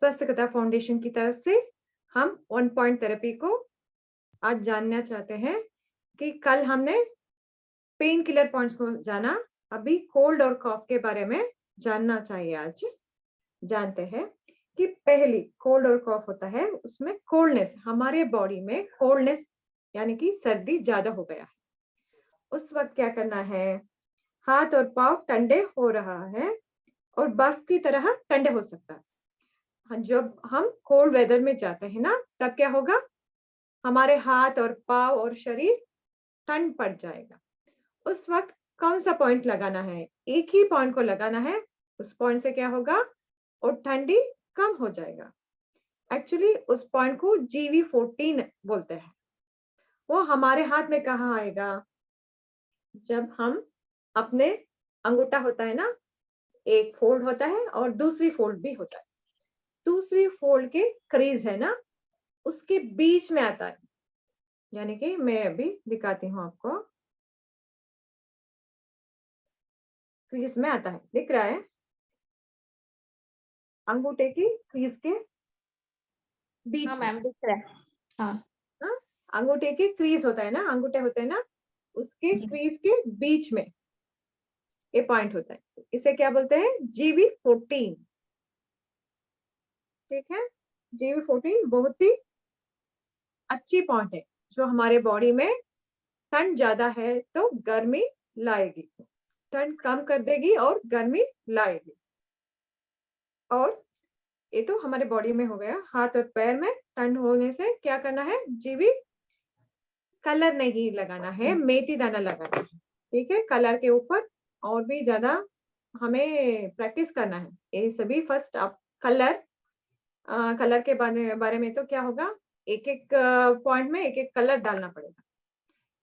स्वस्थकथा foundation की तरफ से हम 1 पॉइंट थेरेपी को आज जानना चाहते हैं कि कल हमने पेन किलर पॉइंट्स को जाना, अभी कोल्ड और कॉफ के बारे में जानना चाहिए। आज जानते हैं कि पहली कोल्ड और कॉफ होता है, उसमें कोल्डनेस, हमारे बॉडी में कोल्डनेस यानी कि सर्दी ज्यादा हो गया है। उस वक्त क्या करना है, हाथ और पाँव ठंडे हो रहा है और बर्फ की तरह ठंडे हो सकता है। जब हम कोल्ड वेदर में जाते हैं ना, तब क्या होगा, हमारे हाथ और पाँव और शरीर ठंड पड़ जाएगा। उस वक्त कौन सा पॉइंट लगाना है, एक ही पॉइंट को लगाना है। उस पॉइंट से क्या होगा, और ठंडी कम हो जाएगा। एक्चुअली उस पॉइंट को GV14 बोलते हैं। वो हमारे हाथ में कहाँ आएगा, जब हम अपने अंगूठा होता है ना, एक फोल्ड होता है और दूसरी फोल्ड भी होता है। दूसरी फोल्ड के क्रीज है ना, उसके बीच में आता है। यानी कि मैं अभी दिखाती हूँ आपको, क्रीज में आता है, दिख रहा है अंगूठे की क्रीज के बीच हाँ में। मैम दिख रहा है। हाँ हाँ, अंगूठे के क्रीज होता है ना, अंगूठे होते हैं ना, उसके क्रीज के बीच में ये पॉइंट होता है। इसे क्या बोलते हैं, GV14। ठीक है, GV14 बहुत ही अच्छी पॉइंट है, जो हमारे बॉडी में ठंड ज्यादा है तो गर्मी लाएगी, ठंड कम कर देगी और गर्मी लाएगी। और ये तो हमारे बॉडी में हो गया। हाथ और पैर में ठंड होने से क्या करना है, जीवी कलर नहीं लगाना है, मेथी दाना लगाना है। ठीक है, कलर के ऊपर और भी ज्यादा हमें प्रैक्टिस करना है। ये सभी फर्स्ट आप कलर के बारे में तो क्या होगा, एक एक पॉइंट में एक एक कलर डालना पड़ेगा।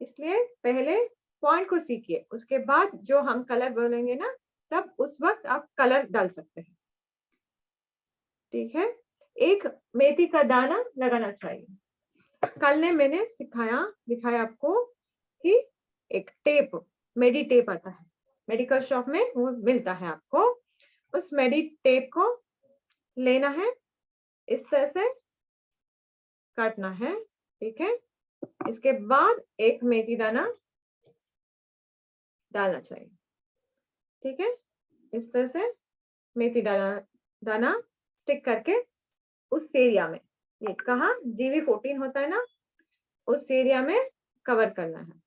इसलिए पहले पॉइंट को सीखिए, उसके बाद जो हम कलर बोलेंगे ना, तब उस वक्त आप कलर डाल सकते हैं। ठीक है, एक मेथी का दाना लगाना चाहिए। कल ने मैंने दिखाया आपको कि एक टेप, मेडी टेप आता है, मेडिकल शॉप में वो मिलता है आपको। उस मेडी टेप को लेना है, इस तरह से काटना है। ठीक है, इसके बाद एक मेथी दाना डालना चाहिए। ठीक है, इस तरह से मेथी दाना स्टिक करके उस एरिया में, ये कहाँ GV14 होता है ना, उस एरिया में कवर करना है।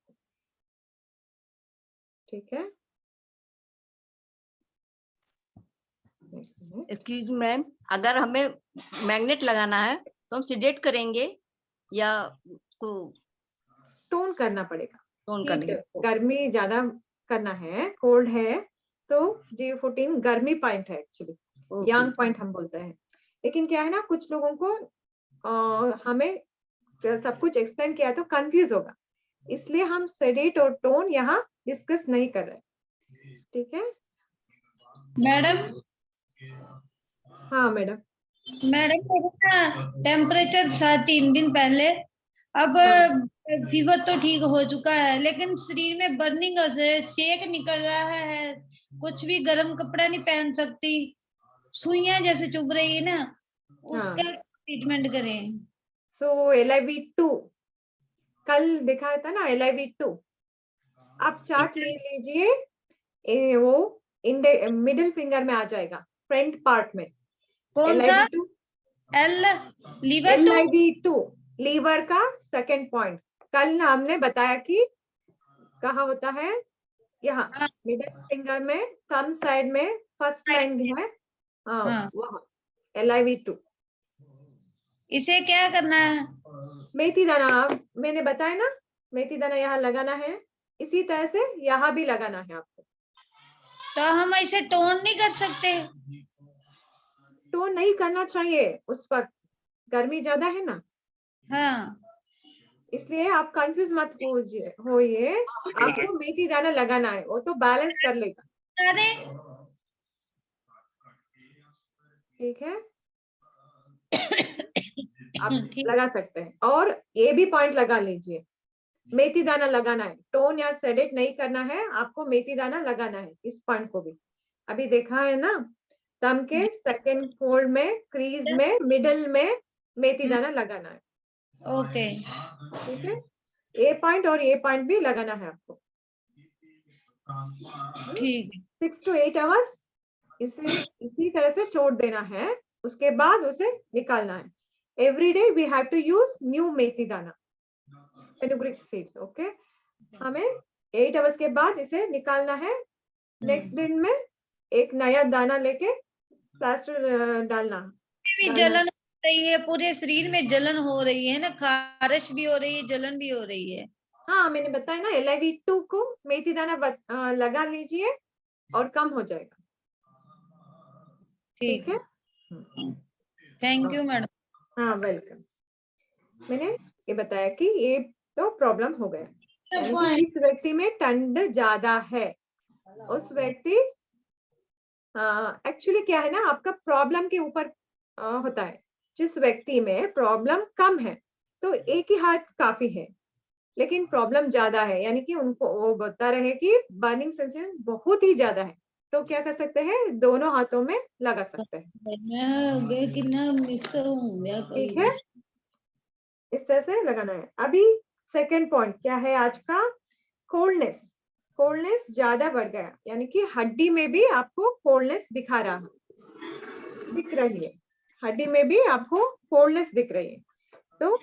ठीक है, एक्सक्यूज मैम, अगर हमें मैग्नेट लगाना है तो हम सीडेट करेंगे या उसको टोन करना पड़ेगा। टोन हीट, करेंगे? गर्मी ज्यादा करना है, कोल्ड है तो GV14 गर्मी पॉइंट है, एक्चुअली यांग पॉइंट हम बोलते हैं। लेकिन क्या है ना, कुछ लोगों को हमें सब कुछ एक्सप्लेन किया तो कंफ्यूज होगा, इसलिए हम सेडेट और टोन यहाँ डिस्कस नहीं कर रहे। ठीक है मैडम, हाँ मैडम, मेरे ना टेम्परेचर था 3 दिन पहले। अब हाँ फीवर तो ठीक हो चुका है, लेकिन शरीर में बर्निंग से सेक निकल रहा है। कुछ भी गर्म कपड़ा नहीं पहन सकती, सुइयां जैसे चुभ रही है ना, उसका ट्रीटमेंट करें। सो LIV2 कल दिखाया था ना, LIV2 आप चार्ट ले लीजिए। वो मिडिल फिंगर में आ जाएगा, फ्रंट पार्ट में। कौन सा? LIV2, liver two? LIV2 liver का सेकंड पॉइंट। कल हमने बताया कि कहाँ होता है, यहाँ मिडिल फिंगर में, थंब साइड में, फर्स्ट लाइन है, हाँ। वहाँ LIV2। इसे क्या करना है? मेथी दाना मैंने बताया ना, मेथी दाना यहाँ लगाना है, इसी तरह से यहाँ भी लगाना है आपको। तो हम इसे टोन नहीं कर सकते? टोन नहीं करना चाहिए, उस वक्त गर्मी ज्यादा है ना, हाँ। इसलिए आप कंफ्यूज मत होइए। आपको मेथी दाना लगाना है, वो तो बैलेंस कर लेगा। ठीक है, आप लगा सकते हैं। और ये भी पॉइंट लगा लीजिए, मेथी दाना लगाना है, टोन या सेडेट नहीं करना है, आपको मेथी दाना लगाना है, इस पॉइंट को भी। अभी देखा है ना, थंब के सेकंड फोल्ड में, क्रीज में, मिडल में मेथी दाना लगाना है। ओके ठीक है, ए पॉइंट और ए पॉइंट भी लगाना है आपको। ठीक है 6 to 8 आवर्स इसे इसी तरह से छोड़ देना है, उसके बाद उसे निकालना है। Every day we have to use new methi dana, fenugreek seeds. Okay, हमें 8 आवर्स के बाद इसे निकालना है। नेक्स्ट दिन में एक नया दाना लेके प्लास्टर डालना। भी जलन हो रही है, पूरे शरीर में जलन हो रही है ना, खारिश भी हो रही है, जलन भी हो रही है। हाँ, मैंने बताया ना, LIV2 को मेथी दाना लगा लीजिए और कम हो जाएगा। ठीक है, थैंक यू मैडम। हाँ वेलकम। मैंने ये बताया कि ये तो प्रॉब्लम हो गया, यानी कि जिस व्यक्ति में ठंड ज्यादा है उस व्यक्ति, एक्चुअली क्या है ना, आपका प्रॉब्लम के ऊपर होता है। जिस व्यक्ति में प्रॉब्लम कम है तो एक ही हाथ काफी है, लेकिन प्रॉब्लम ज्यादा है, यानी कि उनको वो बता रहे कि बर्निंग सेंसेशन बहुत ही ज्यादा है, तो क्या कर सकते हैं, दोनों हाथों में लगा सकते हैं। ठीक है, इस तरह से लगाना है। अभी सेकंड पॉइंट क्या है आज का, कोल्डनेस। कोल्डनेस ज्यादा बढ़ गया, यानी कि हड्डी में भी आपको कोल्डनेस दिख रही है, हड्डी में भी आपको कोल्डनेस दिख रही है। तो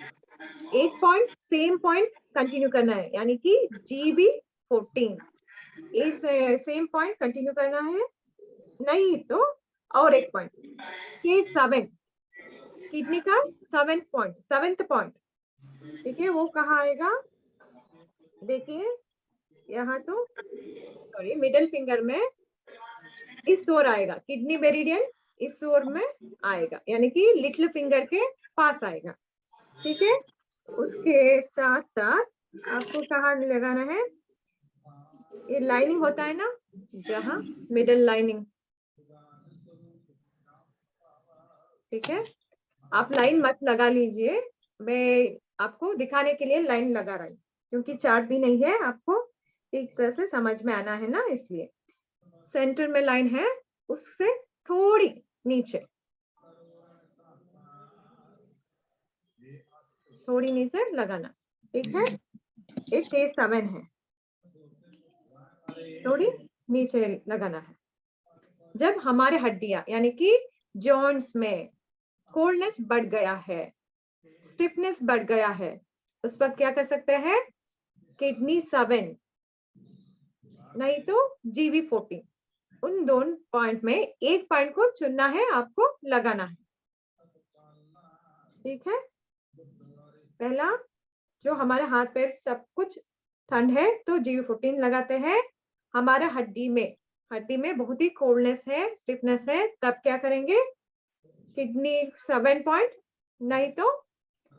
एक पॉइंट, सेम पॉइंट कंटिन्यू करना है, यानी कि GB14 इस सेम पॉइंट कंटिन्यू करना है। नहीं तो और एक पॉइंट, K7 किडनी का 7th पॉइंट। ठीक है, वो कहाँ आएगा, देखिए यहाँ तो सॉरी, मिडल फिंगर में इस ओर आएगा, किडनी मेरिडियन इस ओर में आएगा, यानी कि लिटिल फिंगर के पास आएगा। ठीक है, उसके साथ साथ आपको कहाँ लगाना है, ये लाइनिंग होता है ना, जहाँ मिडल लाइनिंग। ठीक है, आप लाइन मत लगा लीजिए, मैं आपको दिखाने के लिए लाइन लगा रही हूँ, क्योंकि चार्ट भी नहीं है, आपको एक तरह से समझ में आना है ना, इसलिए सेंटर में लाइन है, उससे थोड़ी नीचे, थोड़ी नीचे लगाना। ठीक है, एक K7 है, थोड़ी नीचे लगाना है। जब हमारे हड्डियां यानी कि जॉइंट्स में कोल्डनेस बढ़ गया है, स्टिफनेस बढ़ गया है, उस वक्त क्या कर सकते हैं, किडनी 7 नहीं तो GB14, उन दोनों पॉइंट में एक पॉइंट को चुनना है, आपको लगाना है। ठीक है, पहला जो हमारे हाथ पैर सब कुछ ठंड है तो GB14 लगाते हैं। हमारा हड्डी में बहुत ही कोल्डनेस है, स्टिफनेस है, तब क्या करेंगे, किडनी 7 पॉइंट नहीं तो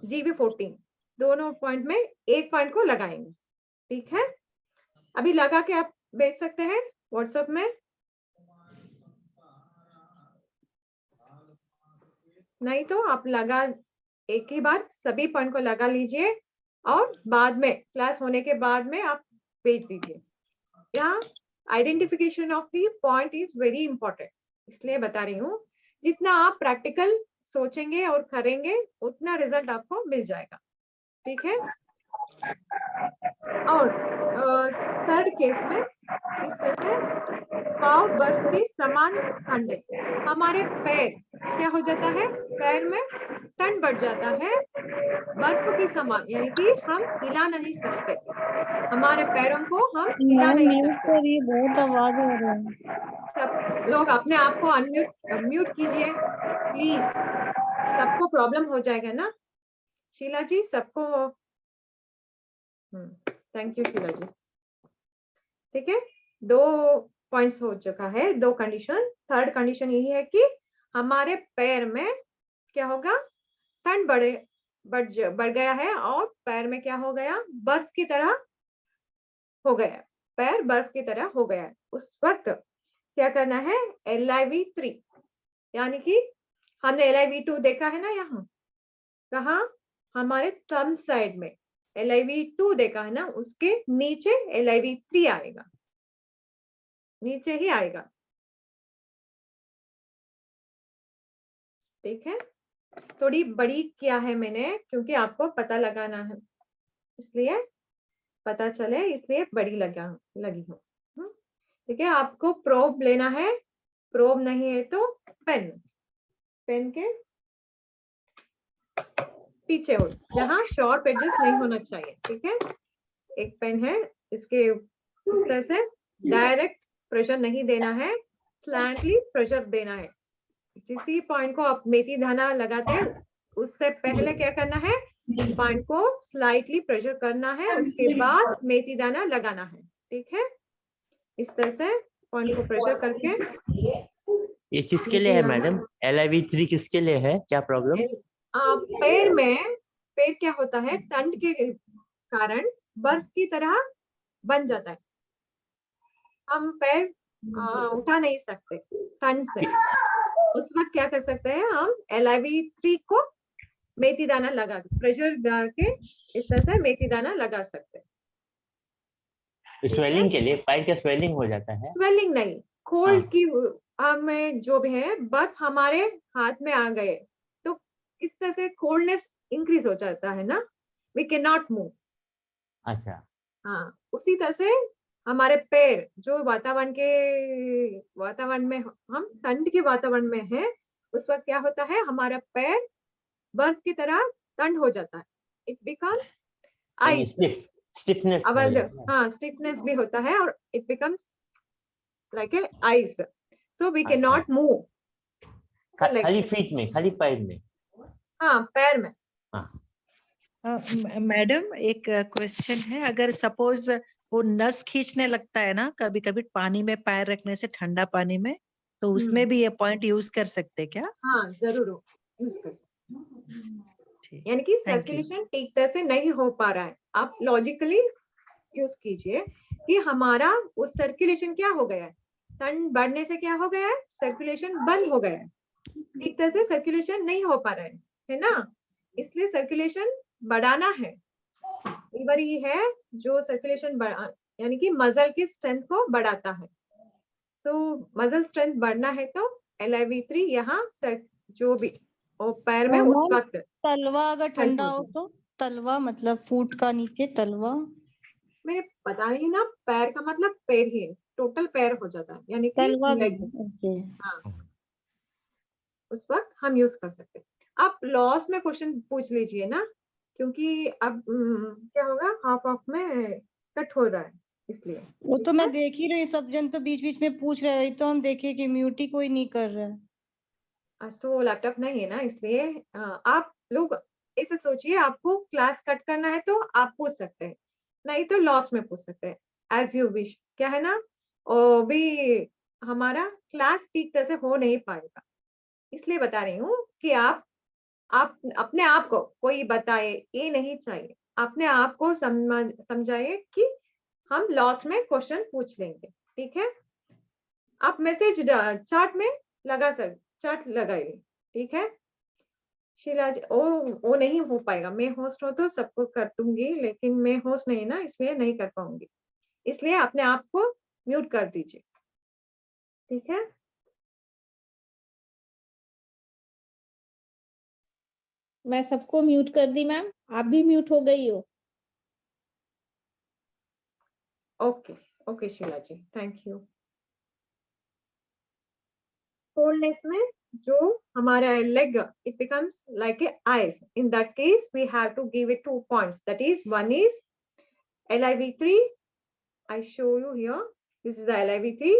GB14, दोनों पॉइंट में एक पॉइंट को लगाएंगे। ठीक है, अभी लगा के आप भेज सकते हैं व्हाट्सएप में, नहीं तो आप लगा एक ही बार सभी पॉइंट को लगा लीजिए और बाद में क्लास होने के बाद में आप भेज दीजिए। यहाँ identification of the point is very important, इसलिए बता रही हूँ, जितना आप प्रैक्टिकल सोचेंगे और करेंगे उतना रिजल्ट आपको मिल जाएगा। ठीक है, और थर्ड केस में इस तरह से पाव बर्फ के समान ठंडे, हमारे पैर क्या हो जाता है, पैर में ठंड बढ़ जाता है बर्फ के समान, यानी कि हम हिला नहीं सकते, हमारे पैरों को हम हिला नहीं सकते। बहुत आवाज हो रही है। सब लोग अपने आप को म्यूट कीजिए प्लीज, सबको प्रॉब्लम हो जाएगा ना। शीला जी सबको, थैंक यू शीला जी। ठीक है, 2 पॉइंट्स हो चुका है, 2 कंडीशन। थर्ड कंडीशन यही है कि हमारे पैर में क्या होगा, ठंड बढ़ गया है और पैर में क्या हो गया, बर्फ की तरह हो गया, पैर बर्फ की तरह हो गया। उस वक्त क्या करना है, LIV3, यानी कि हमने LIV2 देखा है ना, यहाँ कहा, हमारे थंब साइड में LIV2 देखा है ना, उसके नीचे LIV3 आएगा, नीचे ही आएगा। ठीक है, थोड़ी बड़ी किया है मैंने क्योंकि आपको पता लगाना है, इसलिए पता चले इसलिए बड़ी लगी हूँ। ठीक है, आपको प्रोब लेना है, प्रोब नहीं है तो पेन, पेन के पीछे हो जहाँ शार्प एजेस नहीं होना चाहिए। ठीक है, एक पेन है, इसके इस तरह से डायरेक्ट प्रेशर नहीं देना है, स्लैंटली प्रेशर देना है। जिस पॉइंट को आप मेथी दाना लगाते हैं उससे पहले क्या करना है, पॉइंट को स्लाइटली प्रेशर करना है, उसके बाद मेथी दाना लगाना है। ठीक है, इस तरह से पॉइंट को प्रेशर करके। ये किसके लिए है मैडम? LIV3 किसके लिए है, क्या प्रॉब्लम? पैर में, पैर क्या होता है, ठंड के कारण बर्फ की तरह बन जाता है, हम पैर उठा नहीं सकते ठंड से। उस वक्त क्या कर सकते हैं, हम LIV3 को मेथी दाना लगा प्रेशर डाल के इस तरह से मेथी दाना लगा सकते हैं। स्वेलिंग के लिए, पैर का स्वेलिंग हो जाता है? स्वेलिंग नहीं, कोल्ड की में जो भी है, बर्फ हमारे हाथ में आ गए तो किस तरह से कोल्डनेस इंक्रीज हो जाता है ना, वी कैन नॉट मूव। अच्छा, हाँ, उसी तरह से हमारे पैर जो वातावरण में, हम ठंड के वातावरण में है, उस वक्त क्या होता है, हमारा पैर बर्फ की तरह ठंड हो जाता है, इट बिकम्स आइस। स्टिफनेस। हाँ, स्टिफनेस भी होता है और it becomes like a ice, so we can not move. खाली फीट में, खाली पैर में? हाँ, पैर में। मैडम एक क्वेश्चन है, अगर सपोज वो नस खींचने लगता है ना कभी कभी पानी में पैर रखने से, ठंडा पानी में, तो उसमें भी ये पॉइंट यूज कर सकते हैं क्या? हाँ, जरूर यूज कर सकते, यानी कि सर्कुलेशन ठीक तरह से नहीं हो पा रहा है, आप लॉजिकली यूज कीजिए कि हमारा वो सर्कुलेशन क्या हो गया है, ठंड बढ़ने से क्या हो गया है, सर्कुलेशन बंद हो गया है, ठीक तरह से सर्कुलेशन नहीं हो पा रहा है ना, इसलिए सर्कुलेशन बढ़ाना है। लीवर ही है जो सर्कुलेशन यानी कि मसल की स्ट्रेंथ को बढ़ाता है। सो मसल स्ट्रेंथ बढ़ना है तो LIV3 यहाँ जो भी और पैर में उस वक्त। तलवा अगर ठंडा हो तो, तलवा मतलब फुट का नीचे तलवा, मेरे पता नहीं ना, पैर का मतलब पैर ही है, टोटल पैर हो जाता है, यानी कि तलवा लेग। हाँ, उस वक्त हम यूज कर सकते हैं। आप लॉस में क्वेश्चन पूछ लीजिए ना, क्योंकि अब क्या होगा, हाफ ऑफ में कट हो रहा है, इसलिए। वो तो मैं देख ही रही, सब जन तो बीच बीच में पूछ रहे हैं, तो हम देखे कि म्यूट ही कोई नहीं कर रहा है। तो लैपटॉप नहीं है ना, इसलिए आप लोग ऐसे सोचिए, आपको क्लास कट करना है तो आप पूछ सकते हैं, नहीं तो लॉस में पूछ सकते हैं, एज यू विश। क्या है ना, और भी हमारा क्लास ठीक तरह से हो नहीं पाएगा, इसलिए बता रही हूँ कि आप अपने आप को कोई बताए ये नहीं चाहिए, अपने आप को समझाइए कि हम लॉस में क्वेश्चन पूछ लेंगे। ठीक है, आप मैसेज चार्ट में चार्ट लगाइए। ठीक है शीला जी, वो नहीं हो पाएगा, मैं होस्ट हो तो सबको कर दूंगी, लेकिन मैं होस्ट नहीं ना, इसलिए नहीं कर पाऊंगी, इसलिए अपने आप को म्यूट कर दीजिए। ठीक है, मैं सबको म्यूट कर दी मैम, आप भी म्यूट हो गई हो। Okay okay Sheela ji, thank you. Coldness में जो हमारा leg, it becomes like a ice. In that case, we have to give it 2 points. That is, one is LIV3. I show you here. This is the LIV3.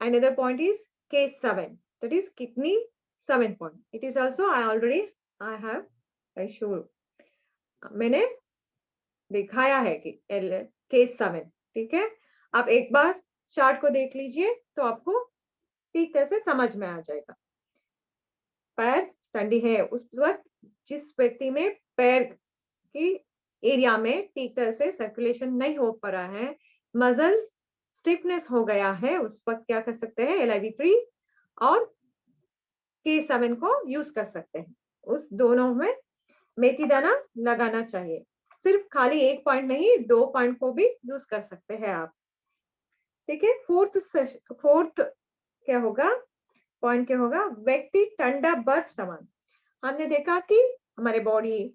Another point is K7. That is kidney 7 point. It is also I show you. मैंने दिखाया है कि K7. ठीक है, आप एक bar chart को देख लीजिए तो आपको ठीक तरह से समझ में आ जाएगा। पैर ठंडी है उस वक्त जिस व्यक्ति में पैर की एरिया में ठीक तरह से सर्कुलेशन नहीं हो पा रहा है, मसल्स स्टिफनेस हो गया है, उस वक्त क्या कर सकते हैं, LIV3 और K7 को यूज कर सकते हैं। उस दोनों में मेथी दाना लगाना चाहिए, सिर्फ खाली एक पॉइंट नहीं, 2 पॉइंट को भी यूज कर सकते हैं आप। ठीक है, फोर्थ क्या होगा, पॉइंट क्या होगा, व्यक्ति ठंडा बर्फ समान। हमने देखा कि हमारे बॉडी,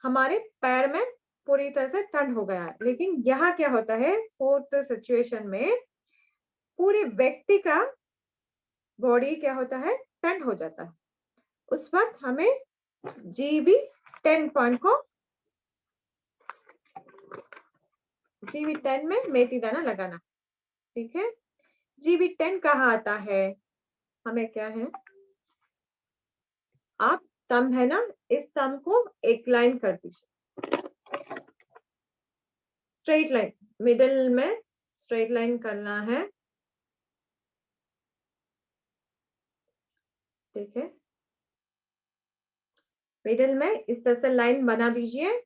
हमारे पैर में पूरी तरह से ठंड हो गया है, लेकिन यहाँ क्या होता है, फोर्थ सिचुएशन में पूरे व्यक्ति का बॉडी क्या होता है, ठंड हो जाता है। उस वक्त हमें GB10 पॉइंट को GB10 में मेथी दाना लगाना, ठीक है। GB10 कहाँ आता है, हमें क्या है, आप थंब है ना, इस थंब को एक लाइन कर दीजिए, स्ट्रेट लाइन, मिडिल में स्ट्रेट लाइन करना है, ठीक है। मिडिल में इस तरह से लाइन बना दीजिए,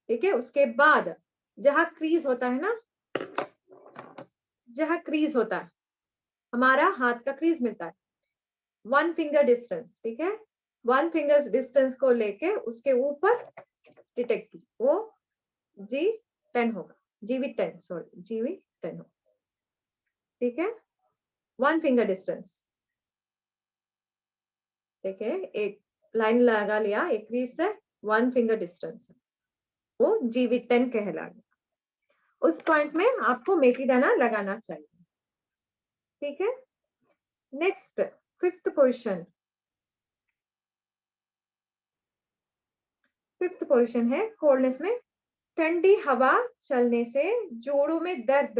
ठीक है। उसके बाद जहां क्रीज होता है ना, जहां क्रीज होता है, हमारा हाथ का क्रीज मिलता है 1 फिंगर डिस्टेंस, ठीक है। 1 फिंगर डिस्टेंस को लेके उसके ऊपर डिटेक्ट कीजिए, वो G10 होगा, GB10 सॉरी GB10 होगा, ठीक है। 1 फिंगर डिस्टेंस, ठीक है। एक लाइन लगा लिया एक क्रीज से 1 फिंगर डिस्टेंस, वो GB10 कहलाएगा। उस पॉइंट में आपको मेथी दाना लगाना चाहिए, ठीक है। Next 5th position, 5th position है कोल्डनेस में। ठंडी हवा चलने से जोड़ों में दर्द,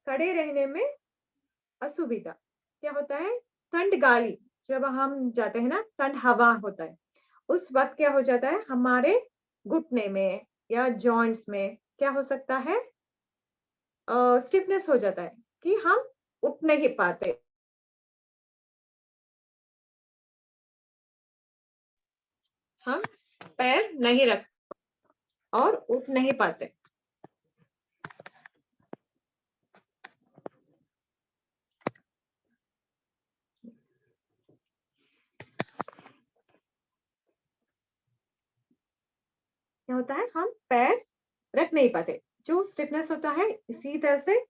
खड़े रहने में असुविधा। क्या होता है, ठंड गाड़ी, जब हम जाते हैं ना, ठंड हवा होता है, उस वक्त क्या हो जाता है, हमारे घुटने में या जॉइंट्स में क्या हो सकता है, स्टिफनेस हो जाता है कि हम उठ नहीं पाते, हम पैर नहीं रख और उठ नहीं पाते। क्या होता है, हम पैर रख नहीं पाते, जो स्टिफनेस होता है, इसी तरह से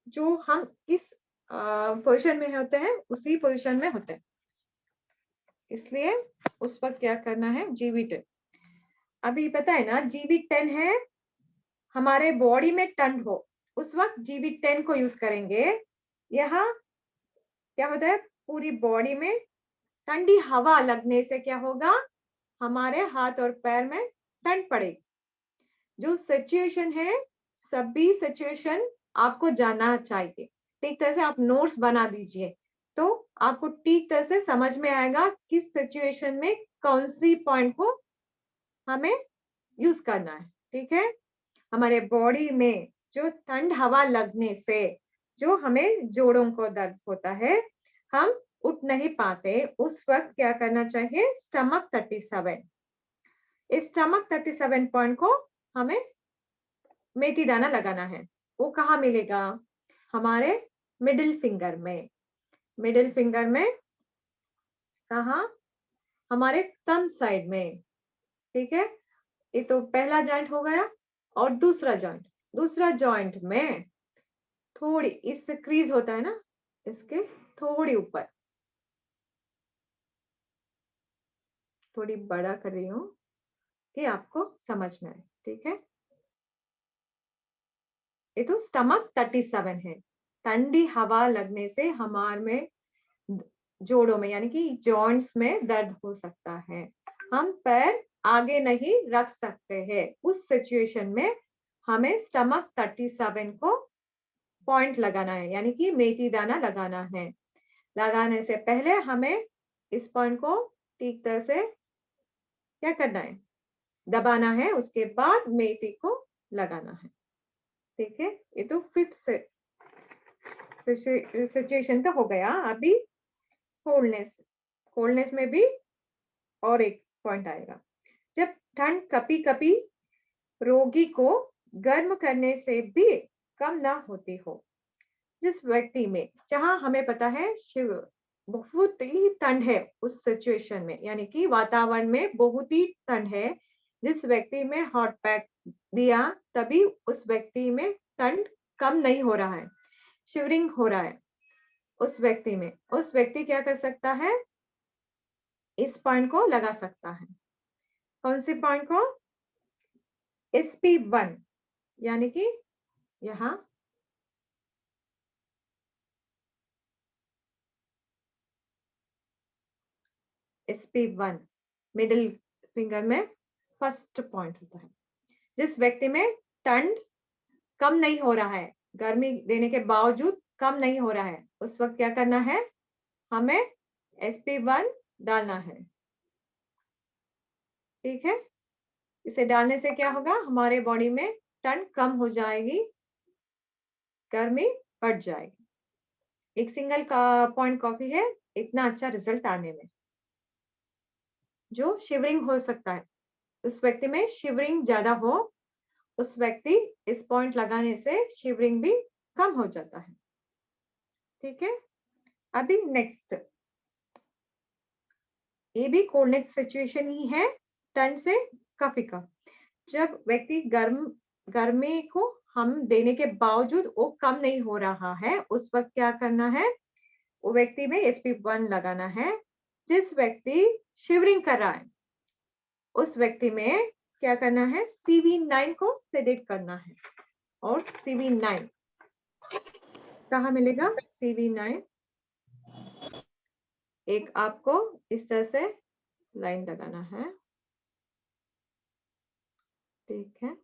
जो हम किस पोजीशन में होते हैं उसी पोजीशन में होते हैं, इसलिए उस वक्त क्या करना है, GB10। अभी पता है ना, GB10 है हमारे बॉडी में ठंड हो, उस वक्त GB10 को यूज करेंगे। यहाँ क्या होता है, पूरी बॉडी में ठंडी हवा लगने से क्या होगा, हमारे हाथ और पैर में ठंड पड़ेगी। जो सिचुएशन है, सभी सिचुएशन आपको जानना चाहिए, ठीक तरह से आप नोट्स बना दीजिए, तो आपको ठीक तरह से समझ में आएगा किस सिचुएशन में कौन सी पॉइंट को हमें यूज करना है, ठीक है। हमारे बॉडी में जो ठंड हवा लगने से जो हमें जोड़ों को दर्द होता है, हम उठ नहीं पाते, उस वक्त क्या करना चाहिए, स्टमक 37, इस स्टमक 37 पॉइंट को हमें मेथी दाना लगाना है। वो कहाँ मिलेगा, हमारे मिडिल फिंगर में, मिडिल फिंगर में कहाँ, हमारे थंब साइड में, ठीक है। ये तो पहला जॉइंट हो गया, और दूसरा जॉइंट में थोड़ी इस क्रीज होता है ना, इसके थोड़ी ऊपर, थोड़ी बड़ा कर रही हूँ कि आपको समझ में आए, ठीक है। ये तो स्टमक 37 है। ठंडी हवा लगने से हमारे में जोड़ों में यानी कि जॉइंट्स में दर्द हो सकता है, हम पैर आगे नहीं रख सकते हैं, उस सिचुएशन में हमें स्टमक 37 को पॉइंट लगाना है, यानी कि मेथी दाना लगाना है। लगाने से पहले हमें इस पॉइंट को ठीक तरह से क्या करना है, दबाना है, उसके बाद मेथी को लगाना है, ठीक है। ये तो 5th सिचुएशन का हो गया। अभी कोल्डनेस में भी और एक पॉइंट आएगा, जब ठंड कभी कभी रोगी को गर्म करने से भी कम ना होती हो। जिस व्यक्ति में, जहां हमें पता है शिव बहुत ही ठंड है उस सिचुएशन में, यानी कि वातावरण में बहुत ही ठंड है, जिस व्यक्ति में हॉट पैक दिया तभी उस व्यक्ति में ठंड कम नहीं हो रहा है, शिवरिंग हो रहा है, उस व्यक्ति क्या कर सकता है, इस पॉइंट को लगा सकता है। कौन सी पॉइंट को? SP1, यानी कि यहाँ SP1 मिडिल फिंगर में फर्स्ट पॉइंट होता है। जिस व्यक्ति में ठंड कम नहीं हो रहा है, गर्मी देने के बावजूद कम नहीं हो रहा है, उस वक्त क्या करना है, हमें SP1 डालना है। ठीक है, इसे डालने से क्या होगा, हमारे बॉडी में ठंड कम हो जाएगी, गर्मी बढ़ जाएगी। एक सिंगल का पॉइंट कॉफी है इतना अच्छा रिजल्ट आने में। जो शिवरिंग हो सकता है, उस व्यक्ति में शिवरिंग ज्यादा हो, उस व्यक्ति इस पॉइंट लगाने से शिवरिंग भी कम हो जाता है। ठीक है, अभी नेक्स्ट, ये भी कोल्डनेस सिचुएशन ही है, ठंड से काफी कम। जब व्यक्ति गर्मी को हम देने के बावजूद वो कम नहीं हो रहा है, उस वक्त क्या करना है, वो व्यक्ति में SP1 लगाना है। जिस व्यक्ति शिवरिंग कर रहा है, उस व्यक्ति में क्या करना है, CV9 को सेडेट करना है। और CV9 कहाँ मिलेगा? CV9 एक आपको इस तरह से लाइन लगाना है। ठीक है,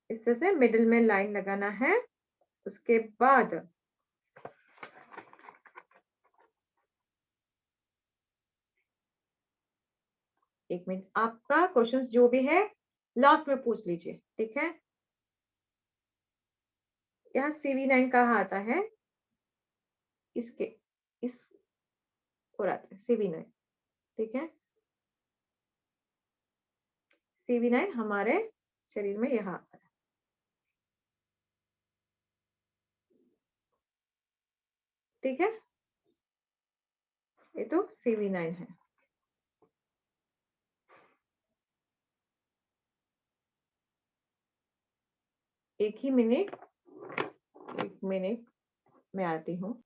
इस तरह से मिडिल में लाइन लगाना है। उसके बाद एक मिनट, आपका क्वेश्चन जो भी है लास्ट में पूछ लीजिए। ठीक है, यहाँ CV9 कहाँ आता है, इसके इस और आता है CV9। ठीक है, CV9 हमारे शरीर में यहाँ आता है। ठीक है, ये तो CV9 है। एक मिनट में आती हूँ।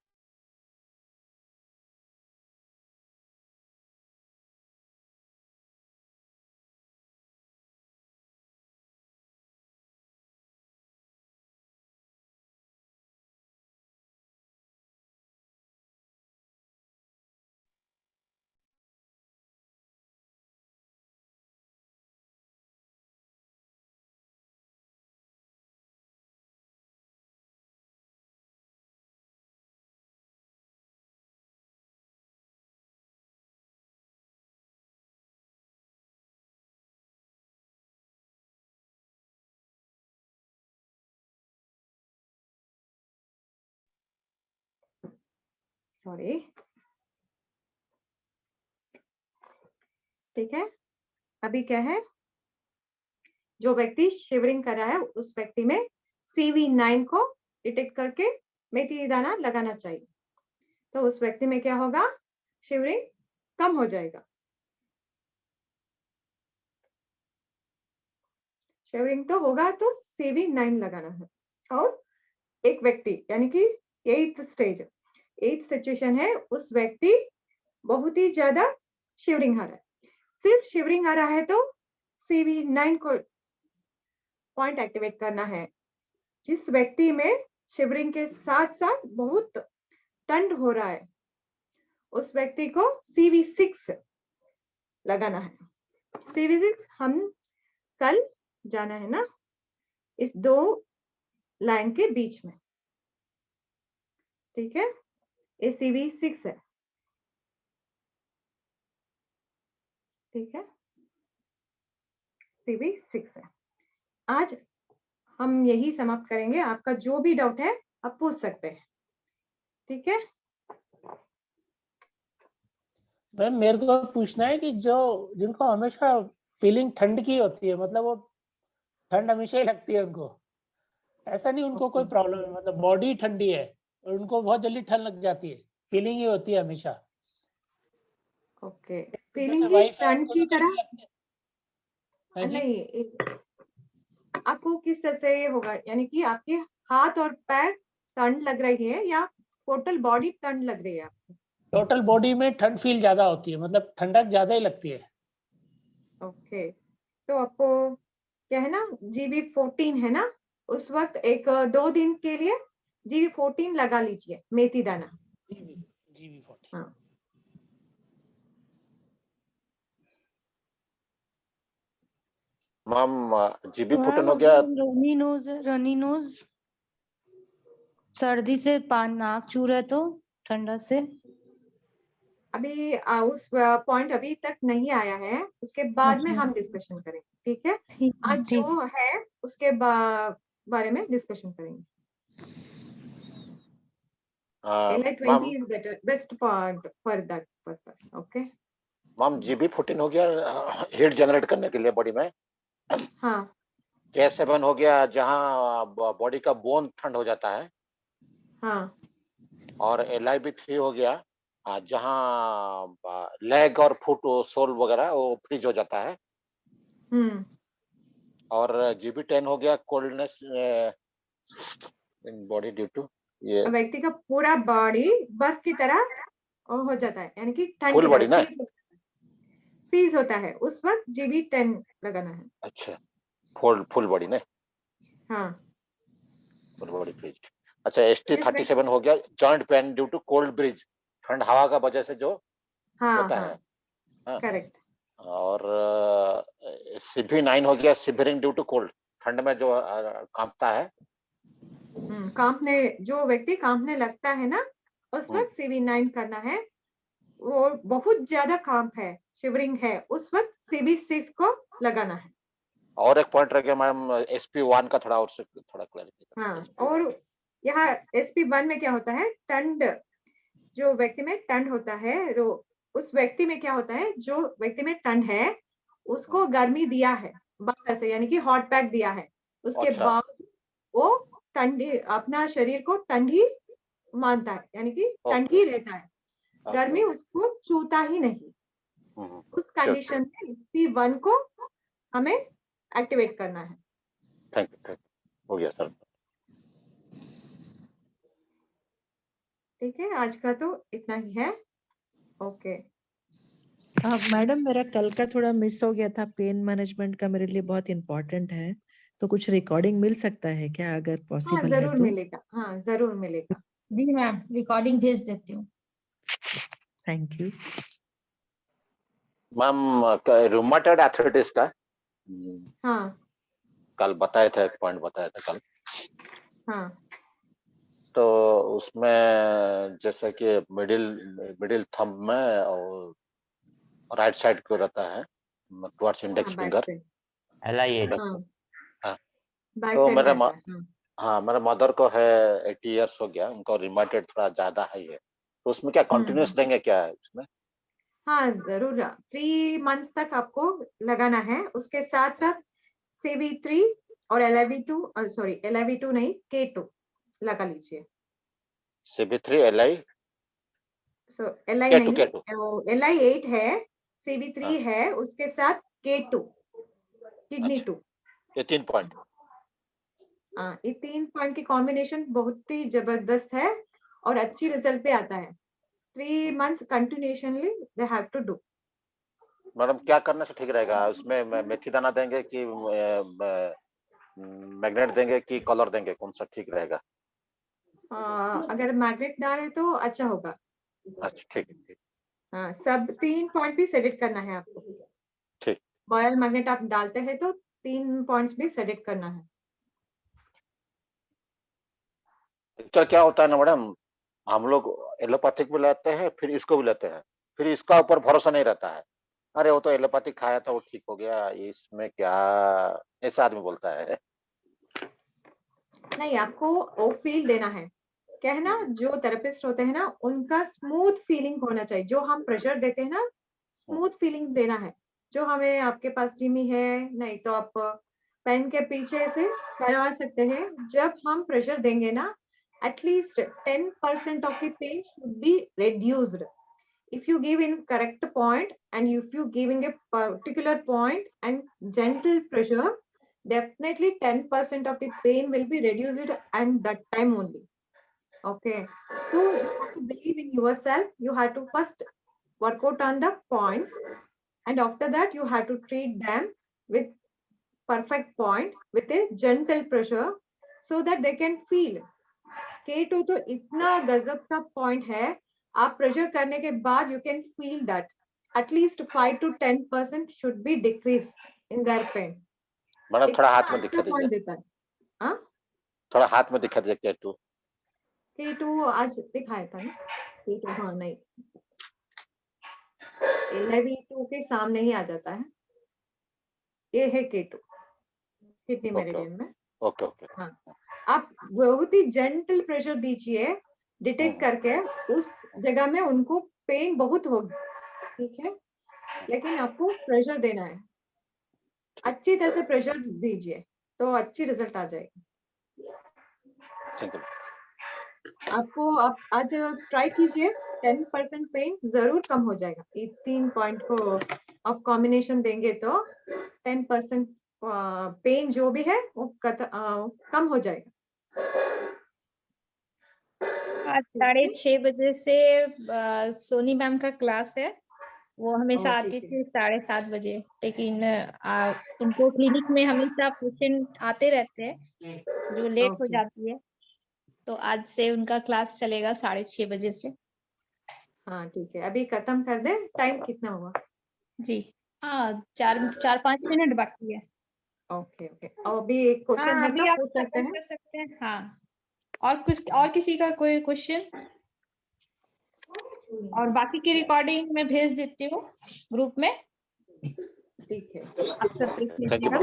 सॉरी। ठीक है, अभी क्या है, जो व्यक्ति शिवरिंग कर रहा है, उस व्यक्ति में CV9 को डिटेक्ट करके मेथी दाना लगाना चाहिए। तो उस व्यक्ति में क्या होगा, शिवरिंग कम हो जाएगा। शिवरिंग तो होगा तो CV9 लगाना है। और एक व्यक्ति यानी कि 8th सिचुएशन है, उस व्यक्ति बहुत ही ज्यादा शिवरिंग आ रहा है, सिर्फ शिवरिंग आ रहा है तो CV9 को पॉइंट एक्टिवेट करना है। जिस व्यक्ति में शिवरिंग के साथ साथ बहुत ठंड हो रहा है, उस व्यक्ति को CV6 लगाना है। CV6 हम कल जाना है ना, इस दो लाइन के बीच में। ठीक है, ये CV6 है। ठीक है, CV6 है। आज हम यही समाप्त करेंगे। आपका जो भी डाउट है आप पूछ सकते हैं। ठीक है, मैम मेरे को पूछना है कि जो जिनको हमेशा फीलिंग ठंड की होती है, मतलब वो ठंड हमेशा ही लगती है उनको, ऐसा नहीं उनको कोई प्रॉब्लम है, मतलब बॉडी ठंडी है और उनको बहुत जल्दी ठंड लग जाती है, फीलिंग ही होती है हमेशा। ओके, जैसे फीलिंग ही वाइफ है ठंड उनको की तो तरह गर्मी लगती है। हाँ जी, नहीं, आपको किस तरह से होगा, यानी कि आपके हाथ और पैर ठंड लग रही है या टोटल बॉडी ठंड लग रही है आपको? टोटल बॉडी में ठंड फील ज्यादा होती है, मतलब ठंडक ज्यादा ही लगती है। ओके, तो आपको क्या है ना, GB14 है ना, उस वक्त एक 2 दिन के लिए GB14 लगा लीजिए, मेथी दाना। GB14। हाँ, मैम जीबी मैम फुटन हो गया। रनी नोज सर्दी से नाक चू रहा है तो ठंडा से। अभी उस पॉइंट अभी तक नहीं आया है, उसके बाद में अच्छा। हम डिस्कशन करेंगे, ठीक है? ठीक आज ठीक। जो है उसके बारे में डिस्कशन करेंगे। LI20 ma'am is better, best part for that purpose, okay? Ma'am GB 14 हो गया हीट जनरेट करने के लिए बॉडी में। हाँ K7 हो गया जहाँ बॉडी का बोन ठंड हो जाता है। हाँ और LIB3 हो गया जहाँ लेग और फुट सोल वगैरह वो फ्रीज हो जाता है। और GB10 हो गया coldness in body due to ये व्यक्ति का पूरा बॉडी बर्फ की तरह हो जाता है, यानी कि ठंड फुल की बॉडी तरह ना। फ्रीज होता है, उस वक्त GB10 लगाना है। अच्छा, फुल बॉडी ना। हाँ, फुल बॉडी फ्रीज। अच्छा, इसमें ST37 हो गया joint pain due to cold breeze, ठंड हवा का वजह से जो हाँ होता हाँ है। हाँ। करेक्ट। और CV9 हो गया शिवरिंग ड्यू टू कोल्ड, ठंड में जो कांपता है। कांपने, जो व्यक्ति कांपने लगता है ना, उस वक्त CV9 करना है। वो बहुत ज्यादा कांप है, शिवरिंग है, उस वक्त CV6 को लगाना है। और एक पॉइंट रह गया मैम SP1 का, थोड़ा और से थोड़ा क्लैरिफिकेशन। हाँ, और यहाँ SP1 में क्या होता है, ठंड, जो व्यक्ति में ठंड होता है, उस व्यक्ति में क्या होता है, जो व्यक्ति में ठंड है उसको गर्मी दिया है बाहर से, यानी कि हॉट पैक दिया है, उसके अच्छा। बाद वो ठंडी, अपना शरीर को ठंडी मानता है, यानी कि ठंड ही रहता है, गर्मी उसको छूता ही नहीं। उस कंडीशन में SP1 को हमें एक्टिवेट करना है। थैंक यू, हो गया सर। ठीक है, आज का तो इतना ही है। ओके मैडम मेरा कल का थोड़ा मिस हो गया था, पेन मैनेजमेंट का मेरे लिए बहुत इम्पोर्टेंट है, तो कुछ रिकॉर्डिंग मिल सकता है क्या अगर हाँ पॉसिबल है जरूर तो? मिलेगा, हाँ जरूर मिलेगा। जी मैम, रिकॉर्डिंग भेज देती हूँ। Thank you. Ma'am rheumatoid arthritis का हाँ कल बताए थे, पॉइंट बताया था कल। हाँ तो उसमें जैसे कि मिडिल थंब में और राइट साइड को रहता है टुवर्ड्स इंडेक्स हाँ, बैक फिंगर। पे, LI8 हाँ बैक तो साइड में आता है। हाँ मेरे मदर को है 80 इयर्स हो गया, उनको रिमाटेड थोड़ा ज्यादा हाई है, तो उसमें क्या कंटिन्यूस देंगे क्या है उसमें? हाँ जरूर, 3 मंथ्स तक आपको लगाना है, उसके साथ साथ CV3 और LIV2, सॉरी LIV2 नहीं, K2 लगा लीजिए। CV3 LI सो LI K2 नहीं, K2 LI8 है, CV3 हाँ। है, उसके साथ K2, किडनी अच्छा, 2। ये 3 पॉइंट। हाँ, ये 3 पॉइंट की कॉम्बिनेशन बहुत ही जबरदस्त है और अच्छी रिजल्ट पे आता है। 3 months continuously they have to do. Madam क्या करने से ठीक रहेगा उसमें? मेथी दाना देंगे कि मैग्नेट देंगे कि कलर देंगे, कौन सा ठीक रहेगा? अगर मैग्नेट डाले तो अच्छा होगा। अच्छा ठीक है। हाँ, सब 3 पॉइंट भी सेलेक्ट करना है आपको। ठीक। बॉयल मैग्नेट आप डालते हैं तो 3 पॉइंट्स भी सेलेक्ट करना है। एक्चुअली क्या होता है ना मैडम, हम लोग एलोपैथिक भी लेते हैं फिर इसको भी लेते हैं, फिर इसका ऊपर भरोसा नहीं रहता है। अरे वो तो एलोपैथिक खाया था वो ठीक हो गया, इसमें क्या, ऐसा आदमी बोलता है। नहीं, आपको वो फील देना है, क्या है ना, जो थेरेपिस्ट होते हैं ना उनका स्मूथ फीलिंग होना चाहिए। जो हम प्रेशर देते हैं ना, स्मूथ फीलिंग देना है। जो हमें, आपके पास जिमी है, नहीं तो आप पेन के पीछे से करवा सकते हैं। जब हम प्रेशर देंगे ना, at least 10% of the pain should be reduced. If you give in correct point and if you giving a particular point and gentle pressure, definitely 10% of the pain will be reduced and that time only. Okay, so you have to believe in yourself. You have to first work out on the points, and after that you have to treat them with perfect point with a gentle pressure, so that they can feel. K2 तो इतना गजब का point है, आप pressure करने के बाद you can feel that at least 5 to 10% should be decrease in their pain. Madam थोड़ा हाथ में इतना दिखा अच्छा पॉइंट दीजिए, देता है. हाँ, थोड़ा हाथ में दिखा दीजिए K2। K2 आज दिखाया था ना, K2 हाँ नहीं, 11-2 के सामने ही आ जाता है. ये है K2 किडनी मेरिडियन में. Okay okay. हाँ, आप बहुत ही जेंटल प्रेशर दीजिए, डिटेक्ट करके उस जगह में उनको पेन बहुत होगी, ठीक है, लेकिन आपको प्रेशर देना है, अच्छी तरह से प्रेशर दीजिए तो अच्छी रिजल्ट आ जाएगी. Thank you. आपको आप आज ट्राई कीजिए, 10% पेन जरूर कम हो जाएगा. ये 3 पॉइंट को आप कॉम्बिनेशन देंगे तो 10% पेन जो भी है वो कम हो जाएगा. आज 6:30 बजे से सोनी मैम का क्लास है, वो हमेशा ओ, आती ठीक थी 7:30 बजे, लेकिन उनको क्लिनिक में हमेशा पेशेंट आते रहते हैं जो लेट हो ओके. जाती है, तो आज से उनका क्लास चलेगा 6:30 बजे से. हाँ ठीक है, अभी खत्म कर दे. टाइम कितना हुआ? जी हाँ, 4-5 मिनट बाकी है. ओके ओके, और अभी एक क्वेश्चन हाँ, है अभी तो आप पूछ सकते खत्म हैं. कर सकते हैं. हाँ, और किसी का कोई क्वेश्चन? और बाकी की रिकॉर्डिंग मैं भेज देती हूँ ग्रुप में, ठीक है. आप सब देख थैंक यू लीजिएगा.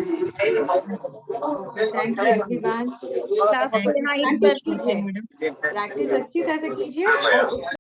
Okay, thank you everyone. Class को यहाँ प्रैक्टिस एंड करती हूँ. कीजिए, प्रैक्टिस अच्छी तरह से कीजिए और